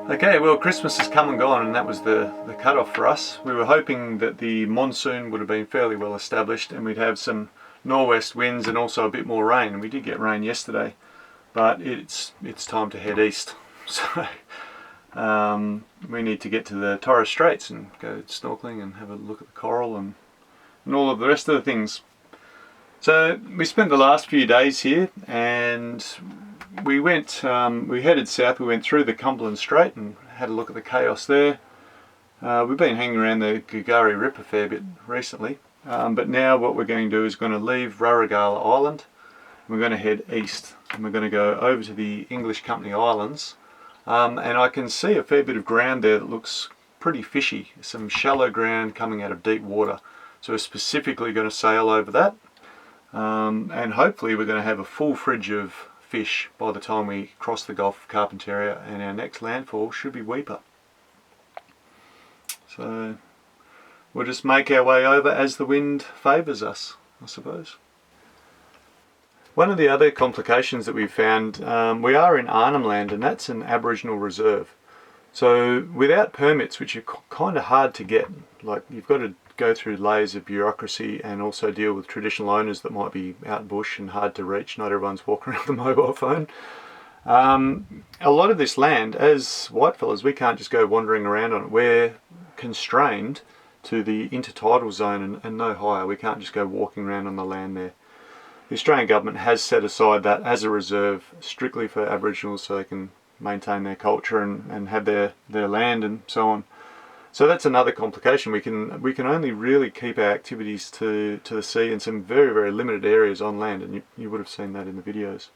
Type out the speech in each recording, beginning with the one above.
Okay, well, Christmas has come and gone, and that was the cut-off for us. We were hoping that the monsoon would have been fairly well established and we'd have some nor'west winds and also a bit more rain. And we did get rain yesterday, but it's time to head east. So we need to get to the Torres Straits and go snorkeling and have a look at the coral and all of the rest of the things. So we spent the last few days here, and we headed south. We went through the Cumberland Strait and had a look at the chaos there. We've been hanging around the Gugari Rip a fair bit recently, but now what we're going to do is going to leave Rurugala Island. We're going to head east, and we're going to go over to the English Company Islands, and I can see a fair bit of ground there that looks pretty fishy. Some shallow ground coming out of deep water, so we're specifically going to sail over that. And hopefully we're going to have a full fridge of fish by the time we cross the Gulf of Carpentaria, and our next landfall should be Weipa. So we'll just make our way over as the wind favours us, I suppose. One of the other complications that we've found, we are in Arnhem Land, and that's an Aboriginal reserve. So without permits, which are kind of hard to get, like you've got to go through layers of bureaucracy and also deal with traditional owners that might be out bush and hard to reach. Not everyone's walking around with a mobile phone. A lot of this land, as whitefellas, we can't just go wandering around on it. We're constrained to the intertidal zone and no higher. We can't just go walking around on the land there. The Australian government has set aside that as a reserve strictly for Aboriginals, so they can maintain their culture and have their land and so on. So that's another complication. We can only really keep our activities to the sea in some very, very limited areas on land, and you would have seen that in the videos.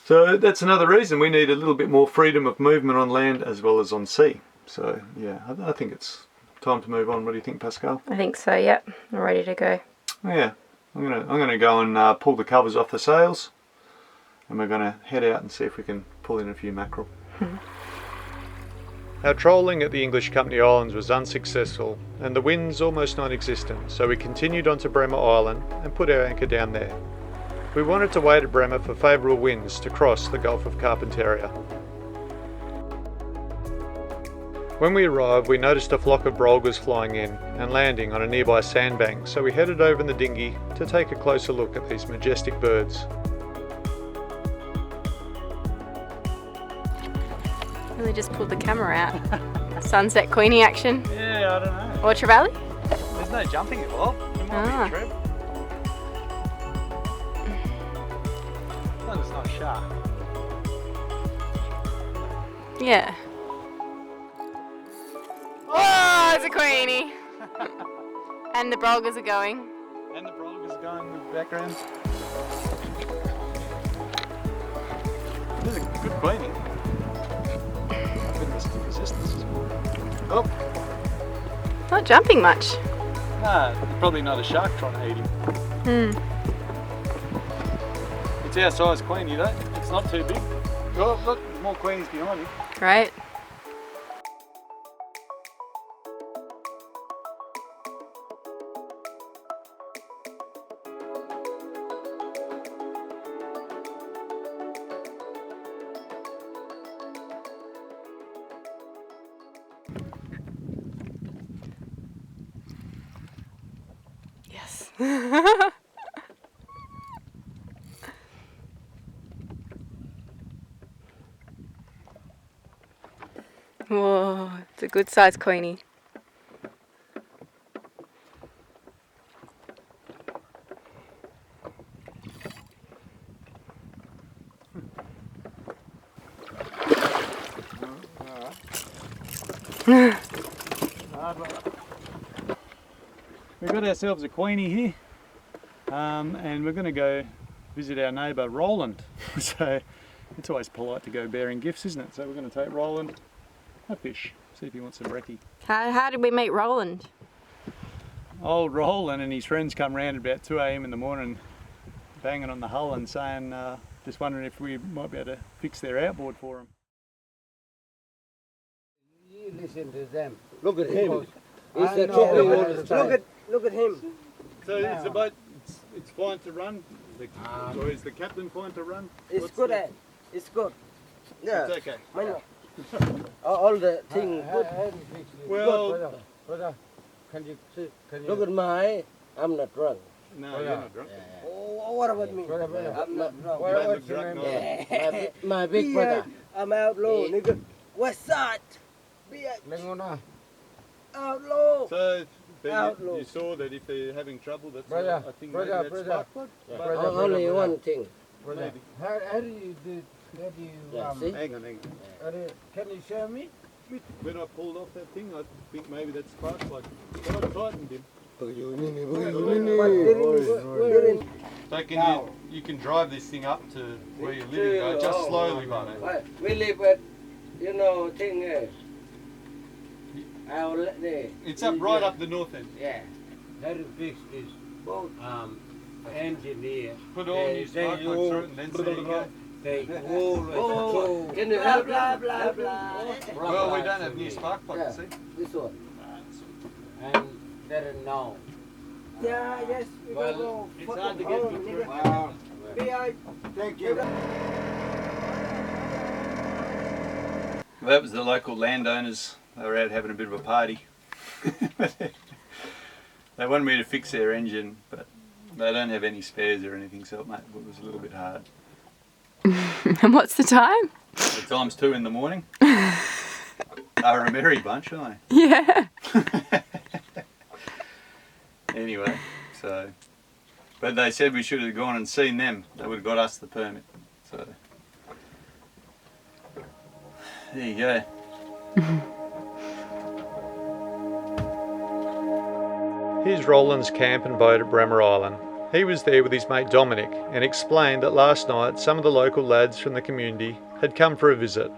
So that's another reason we need a little bit more freedom of movement on land as well as on sea. So yeah, I think it's time to move on. What do you think, Pascal? I think so, yep. I'm ready to go. Yeah, I'm gonna go and pull the covers off the sails, and we're gonna head out and see if we can pull in a few mackerel. Our trolling at the English Company Islands was unsuccessful and the winds almost non-existent, so we continued on to Bremer Island and put our anchor down there. We wanted to wait at Bremer for favourable winds to cross the Gulf of Carpentaria. When we arrived, we noticed a flock of brolgas flying in and landing on a nearby sandbank, so we headed over in the dinghy to take a closer look at these majestic birds. Really just pulled the camera out. Sunset Queenie action. Yeah, I don't know. Or Trevally? There's no jumping involved. It might be a trip. As long as it's not sharp. Yeah. Oh, it's a Queenie. And the brolgas are going. And the brolgas are going in the background. This is a good Queenie. Resistance as well. Oh! Not jumping much. No, probably not a shark trying to eat him. It's our size Queenie though. It's not too big. Oh, look, there's more Queenies behind you. Great. Yes. Whoa, it's a good sized Queenie. We've got ourselves a Queenie here, and we're going to go visit our neighbour Roland. So it's always polite to go bearing gifts, isn't it? So we're going to take Roland a fish, see if he wants some brekkie. How did we meet Roland? Old Roland and his friends come round at about 2 AM in the morning, banging on the hull and saying, just wondering if we might be able to fix their outboard for them. You listen to them. Look at him. He's the talking all the time. Look at him. So it's the boat, it's fine to run? Or is the captain fine to run? It's good. It's good. Yeah. It's okay. Why not? All the thing good. Well, Brother, can you Look at my, I'm not drunk. no, you're not drunk. Oh, what about me? Brother. I'm not drunk. What's your name? Yeah. My big brother. I'm outlaw, nigga. What's that? Lengona. Outlaw. So, Outlaw. you saw that if they're having trouble, that's Brother, I think brother, maybe that's brother. spark plug. Yeah. But- Brother. Only one thing. Brother. Maybe. How do you Yeah, see? Hang on. can you show me? When I pulled off that thing, I think maybe that's spark plug. But I tightened him. So you can drive this thing up to where you're living, though, just slowly, buddy. We live at, thing outlet there. It's up right up the north end. Yeah. How to fix this Both. engine here? Put all new spark plugs through it and then see you go. They always Can you help? Blah, blah, blah. Well, we don't have new spark plugs, see? This one. and they're now. Yeah, yes. We Well, go it's fucking hard to get home, to nigga. Wow. Thank you. Well, that was the local landowners. They were out having a bit of a party. They wanted me to fix their engine, but they don't have any spares or anything, so it was a little bit hard. And what's the time? The time's 2 in the morning. They're a merry bunch, aren't Yeah. they? Anyway, so... But they said we should have gone and seen them. They would have got us the permit. So... There you go. Here's Roland's camp and boat at Bremer Island. He was there with his mate Dominic and explained that last night some of the local lads from the community had come for a visit.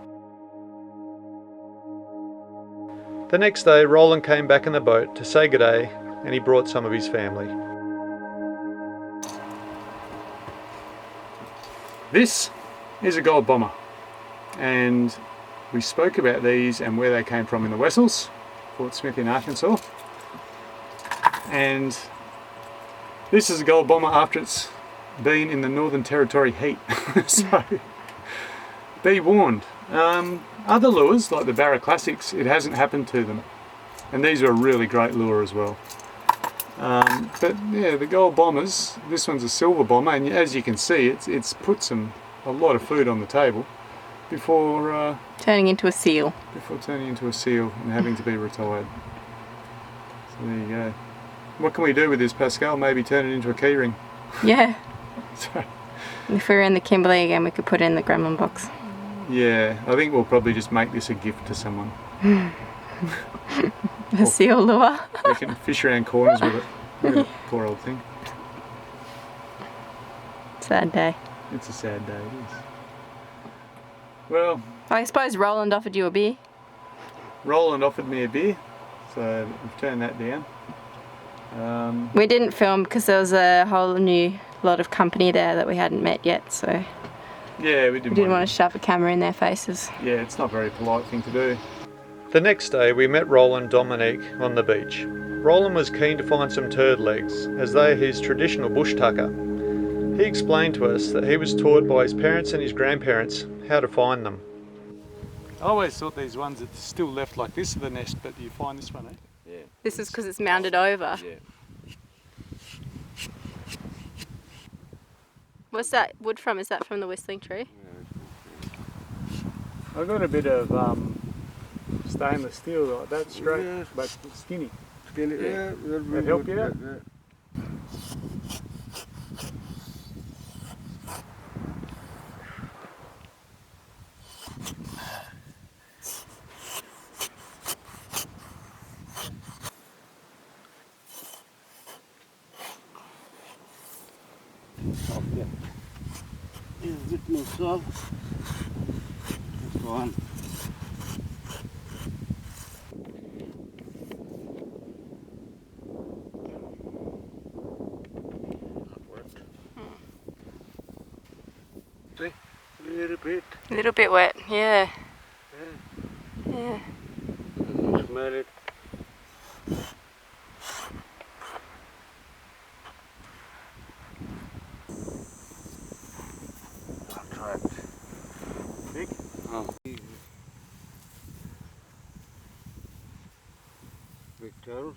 The next day Roland came back in the boat to say good day and he brought some of his family. This is a gold bomber, and we spoke about these and where they came from in the Wessels, Fort Smith in Arkansas. And this is a gold bomber after it's been in the Northern Territory heat. So be warned. Other lures like the Barra Classics, it hasn't happened to them, and these are a really great lure as well. But yeah, the gold bombers, this one's a silver bomber, and as you can see, it's put a lot of food on the table before Turning into a seal. turning into a seal and having to be retired. So there you go. What can we do with this, Pascal? Maybe turn it into a keyring. Yeah. So, If we were in the Kimberley again, we could put it in the gremlin box. yeah, I think we'll probably just make this a gift to someone. A seal lure. We can fish around corners with it. Look at the poor old thing. Sad day. It's a sad day, it is. Well, I suppose Roland offered you a beer. Roland offered me a beer, so we've turned that down. We didn't film because there was a whole new lot of company there that we hadn't met yet, so Yeah, we didn't want to shove a camera in their faces. Yeah, it's not a very polite thing to do. The next day we met Roland Dominique on the beach. Roland was keen to find some turd legs, as they are his traditional bush tucker. He explained to us that he was taught by his parents and his grandparents how to find them. I always thought these ones that still left like this are the nest, but you find this one, eh? Yeah. This is because it's mounded over. Yeah. What's that wood from? Is that from the whistling tree? I've got a bit of stainless steel like that, straight, Yes. but skinny. Skinny, Yeah. That help you out? Okay. Is it no soft? This one. See? A little bit. A little bit wet, yeah. Yeah. Smell it. I'll try it. Big? Oh. turtle.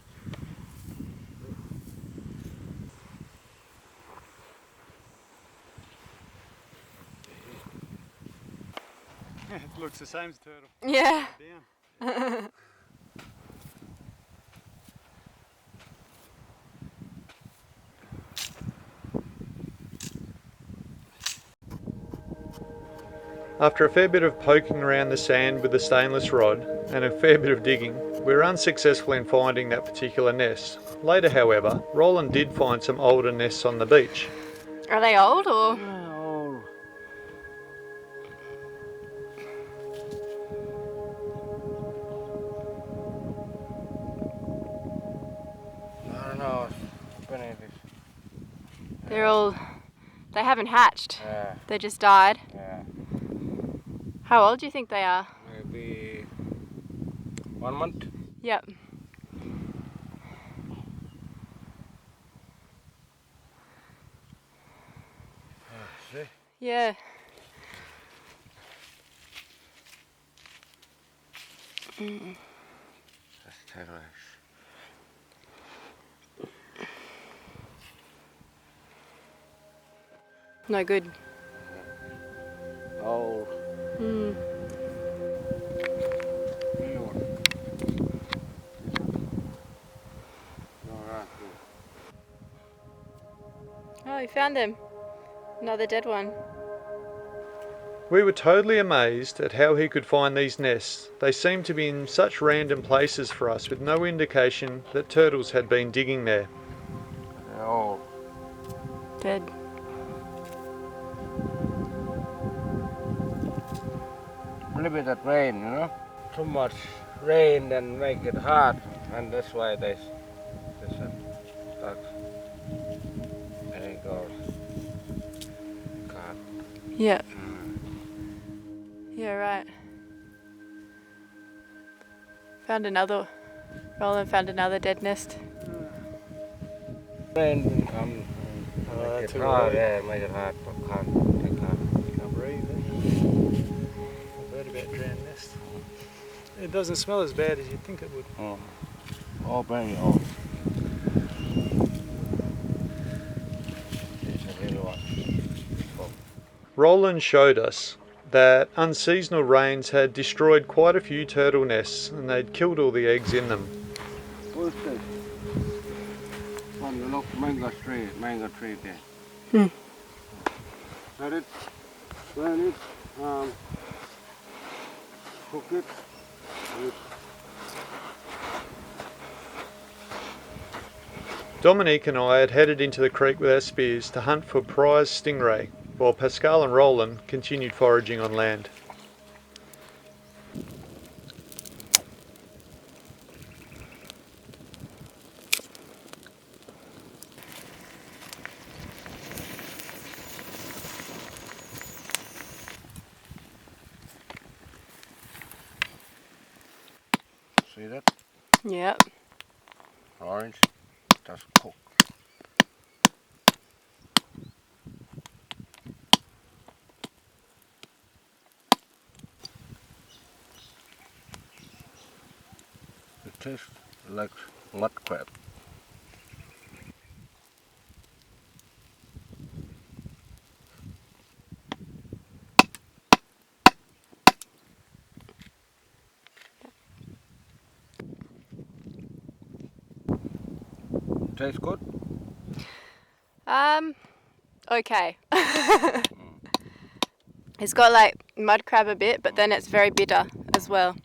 It looks the same as a turtle. Yeah. Down. After a fair bit of poking around the sand with the stainless rod and a fair bit of digging, we were unsuccessful in finding that particular nest. Later, however, Roland did find some older nests on the beach. Are they old or? Oh. I don't know. Beneath this. They haven't hatched. Yeah. They just died. Yeah. How old do you think they are? Maybe 1 month. Yep. See? Yeah. That's turtle eggs. No good. Oh. Mm. Oh, you found them. Another dead one. We were totally amazed at how he could find these nests. They seemed to be in such random places for us with no indication that turtles had been digging there. Oh. Dead. A little bit of rain, you know. Too much rain and make it hard, and that's why they stuck. There it goes. God. Yeah. Yeah, right. Roland found another dead nest. Rain will come. Make it hard, yeah, make it hard, but Can't breathe. I've heard about drowned nests. It doesn't smell as bad as you'd think it would. Oh. All very old. It's a little one. Roland showed us that unseasonal rains had destroyed quite a few turtle nests and they'd killed all the eggs in them. What's this? One look, mango tree there. Hmm. Let it, burn it, cook it. Dominique and I had headed into the creek with our spears to hunt for prize stingray, while Pascal and Roland continued foraging on land. See that? Yep. Orange, just cook. It tastes like mud crab. Tastes good? Okay. It's got like mud crab a bit, but then it's very bitter as well.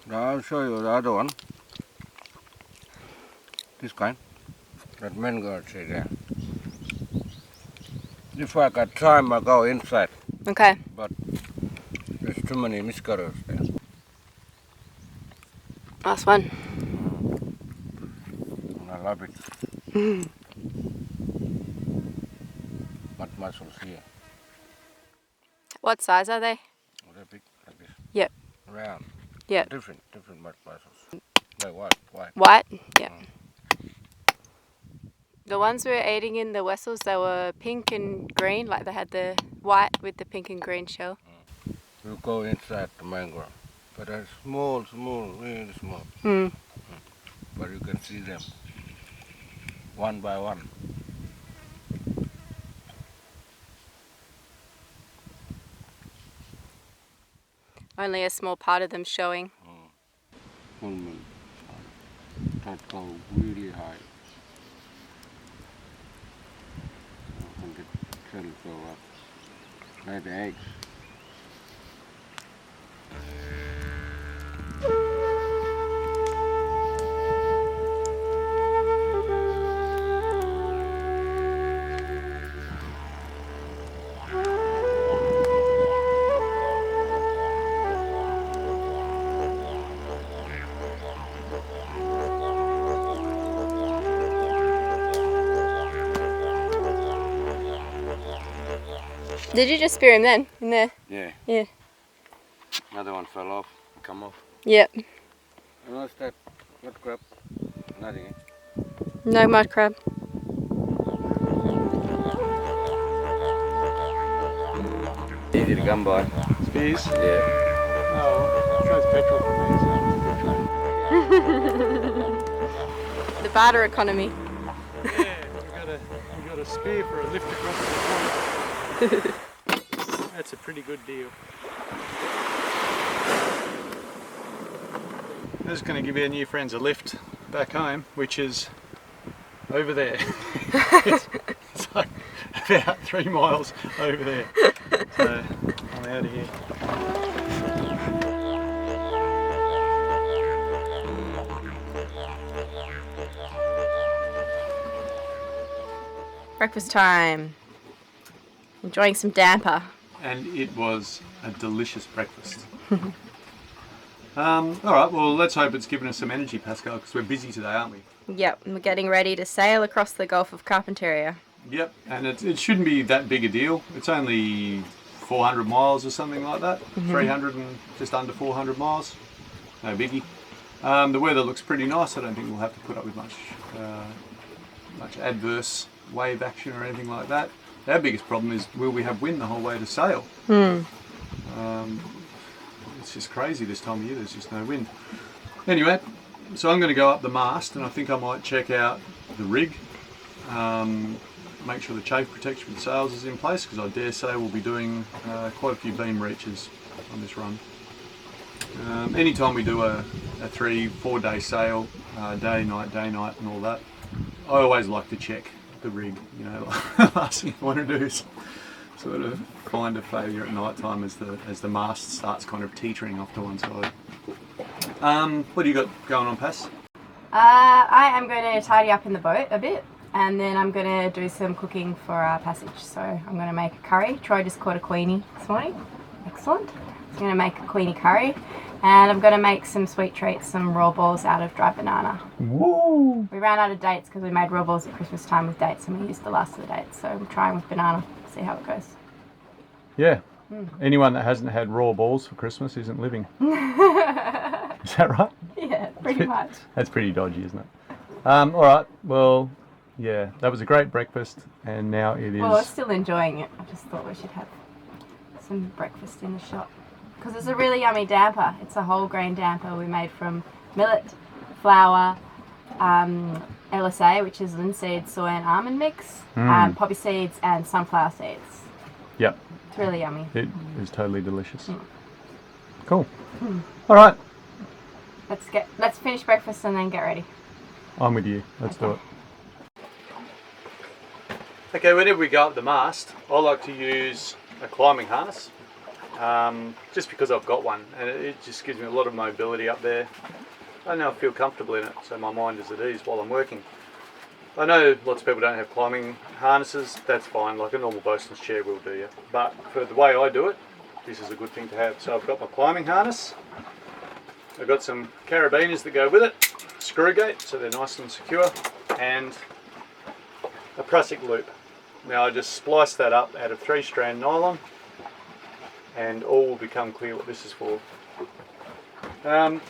Now I'll show you the other one. This kind. That mango tree there. If I got time, I'll go inside. Okay. But there's too many mosquitoes there. Last one. And I love it. Mud mussels here. What size are they? Oh, they're big like this. Yep. Round. Yep. Different mud mussels. They're white. White? Yeah. The ones we were eating in the Wessels, they were pink and green, like they had the white with the pink and green shell. We'll go inside the mangrove. But they're small, really small. Mm. but you can see them one by one. Only a small part of them showing. Full moon. That go really high. And the shell go up. Like the eggs. Did you just spear him then? In there? Yeah. Yeah. Another one fell off. Come off. Yep. And what's that? What crab? Nothing. Eh? No mud crab. Easy to come by. Spears? Yeah. Oh, well, petrol for me. The barter economy. Yeah, we got a spear for a lift across the pond. That's a pretty good deal. I'm just going to give our new friends a lift back home, which is over there. It's like about 3 miles over there. So I'm out of here. Breakfast time. Enjoying some damper. And it was a delicious breakfast. Alright, well let's hope it's given us some energy, Pascal, because we're busy today, aren't we? Yep, we're getting ready to sail across the Gulf of Carpentaria. Yep, and it shouldn't be that big a deal. It's only 400 miles or something like that. 300 and just under 400 miles. No biggie. The weather looks pretty nice. I don't think we'll have to put up with much adverse wave action or anything like that. Our biggest problem is, will we have wind the whole way to sail? It's just crazy this time of year, there's just no wind. Anyway, so I'm going to go up the mast and I think I might check out the rig, make sure the chafe protection for the sails is in place, because I dare say we'll be doing quite a few beam reaches on this run. Anytime we do a 3-4 day sail, day, night and all that, I always like to check the rig. You know, last thing you want to do is sort of find a failure at night time as the mast starts kind of teetering off to one side. What do you got going on, Pass? I am going to tidy up in the boat a bit, and then I'm going to do some cooking for our passage. So I'm going to make a curry. Troy just caught a queenie this morning. Excellent. So I'm going to make a queenie curry, and I'm going to make some sweet treats, some raw balls out of dried banana. Woo! We ran out of dates because we made raw balls at Christmas time with dates, and we used the last of the dates. So I'm trying with banana, see how it goes. Yeah. Anyone that hasn't had raw balls for Christmas isn't living. Is that right? Yeah, pretty much. That's pretty dodgy, isn't it? Alright, well, yeah, that was a great breakfast, and now it is... Well, we're still enjoying it. I just thought we should have some breakfast in the shop. Because it's a really yummy damper. It's a whole grain damper we made from millet, flour, LSA, which is linseed, soy and almond mix, poppy seeds and sunflower seeds. Yep. It's really yummy. It is totally delicious. Cool. Alright. Let's finish breakfast and then get ready. I'm with you. Let's do it. Okay, whenever we go up the mast, I like to use a climbing harness. Just because I've got one, and it just gives me a lot of mobility up there. I know I feel comfortable in it, so my mind is at ease while I'm working. I know lots of people don't have climbing harnesses. That's fine, like a normal bosun's chair will do you. But for the way I do it, this is a good thing to have. So I've got my climbing harness, I've got some carabiners that go with it, screw gate so they're nice and secure, and a prusik loop. Now I just splice that up out of 3-strand nylon, and all will become clear what this is for.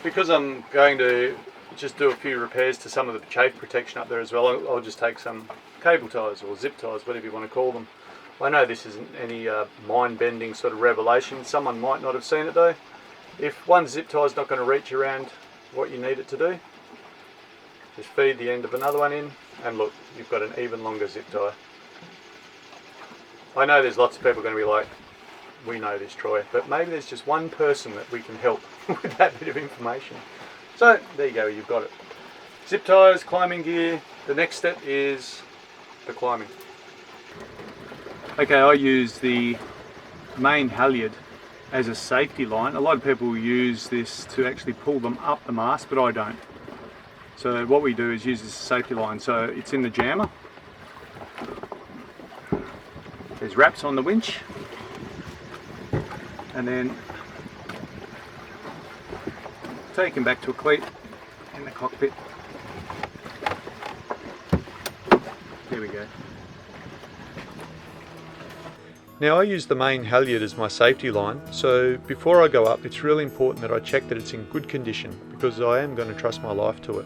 Because I'm going to just do a few repairs to some of the chafe protection up there as well, I'll just take some cable ties or zip ties, whatever you want to call them. I know this isn't any mind-bending sort of revelation. Someone might not have seen it though. If one zip tie is not going to reach around what you need it to do, Just feed the end of another one in, and look, you've got an even longer zip tie. I know there's lots of people going to be like, we know this, Troy, but maybe there's just one person that we can help with that bit of information. So there you go, you've got it. Zip ties, climbing gear. The next step is the climbing. Okay, I use the main halyard as a safety line. A lot of people use this to actually pull them up the mast, but I don't. So what we do is use this as a safety line. So it's in the jammer. There's wraps on the winch, and then taken back to a cleat in the cockpit. There we go. Now I use the main halyard as my safety line, so before I go up it's really important that I check that it's in good condition, because I am going to trust my life to it.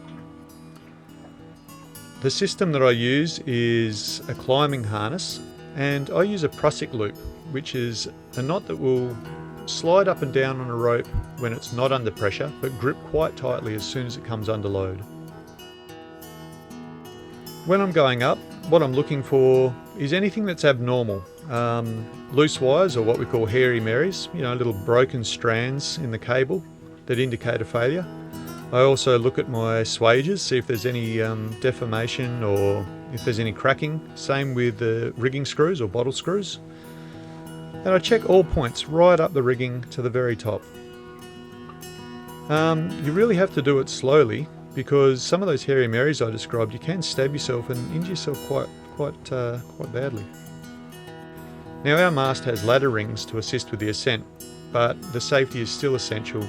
The system that I use is a climbing harness, and I use a prusik loop, which is a knot that will slide up and down on a rope when it's not under pressure, but grip quite tightly as soon as it comes under load. When I'm going up, what I'm looking for is anything that's abnormal. Loose wires, or what we call hairy marys, little broken strands in the cable that indicate a failure. I also look at my swages, see if there's any deformation or if there's any cracking. Same with the rigging screws or bottle screws. And I check all points right up the rigging to the very top. You really have to do it slowly, because some of those hairy marys I described, you can stab yourself and injure yourself quite badly. Now our mast has ladder rings to assist with the ascent, but the safety is still essential,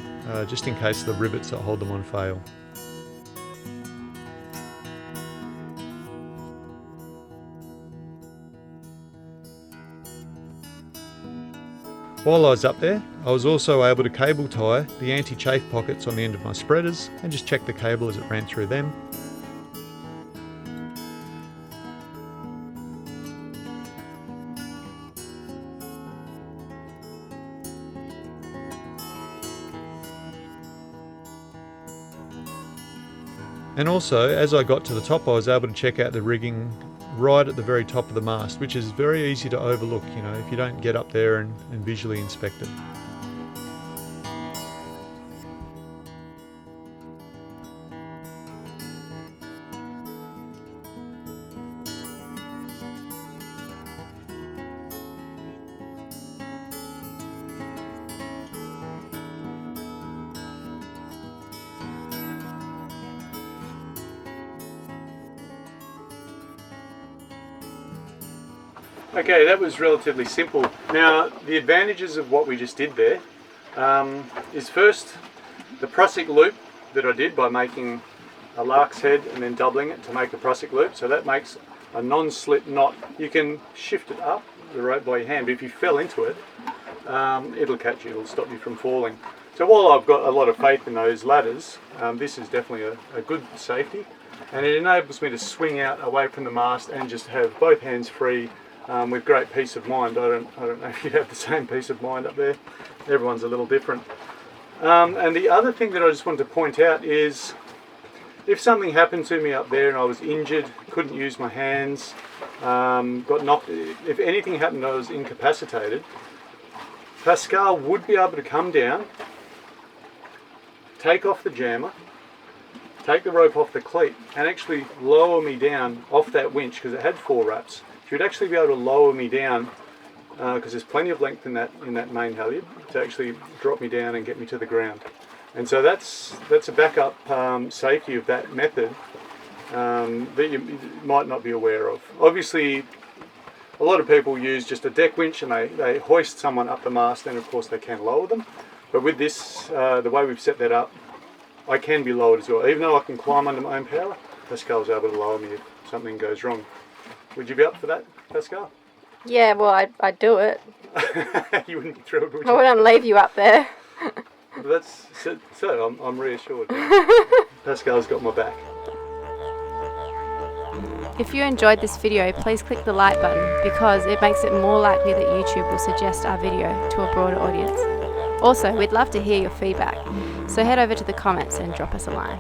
just in case the rivets that hold them on fail. While I was up there, I was also able to cable tie the anti-chafe pockets on the end of my spreaders and just check the cable as it ran through them. And also, as I got to the top, I was able to check out the rigging right at the very top of the mast, which is very easy to overlook, if you don't get up there and visually inspect it. Okay, that was relatively simple. Now, the advantages of what we just did there is first the prusik loop that I did by making a lark's head and then doubling it to make a prusik loop. So that makes a non-slip knot. You can shift it up the rope by your hand, but if you fell into it, it'll catch you, it'll stop you from falling. So while I've got a lot of faith in those ladders, this is definitely a good safety, and it enables me to swing out away from the mast and just have both hands free. With great peace of mind. I don't know if you have the same peace of mind up there. Everyone's a little different. And the other thing that I just wanted to point out is, if something happened to me up there and I was injured, couldn't use my hands, got knocked, if anything happened, I was incapacitated, Pascal would be able to come down, take off the jammer, take the rope off the cleat, and actually lower me down off that winch, because it had 4 wraps. You'd actually be able to lower me down, because there's plenty of length in that main halyard, to actually drop me down and get me to the ground. And so that's a backup safety of that method that you might not be aware of. Obviously, a lot of people use just a deck winch and they hoist someone up the mast, and of course they can lower them. But with this, the way we've set that up, I can be lowered as well. Even though I can climb under my own power, Pascal's able to lower me if something goes wrong. Would you be up for that, Pascal? Yeah, well, I'd do it. You wouldn't be thrilled, would you? I wouldn't leave you up there. But I'm reassured. Pascal's got my back. If you enjoyed this video, please click the like button, because it makes it more likely that YouTube will suggest our video to a broader audience. Also, we'd love to hear your feedback, so head over to the comments and drop us a line.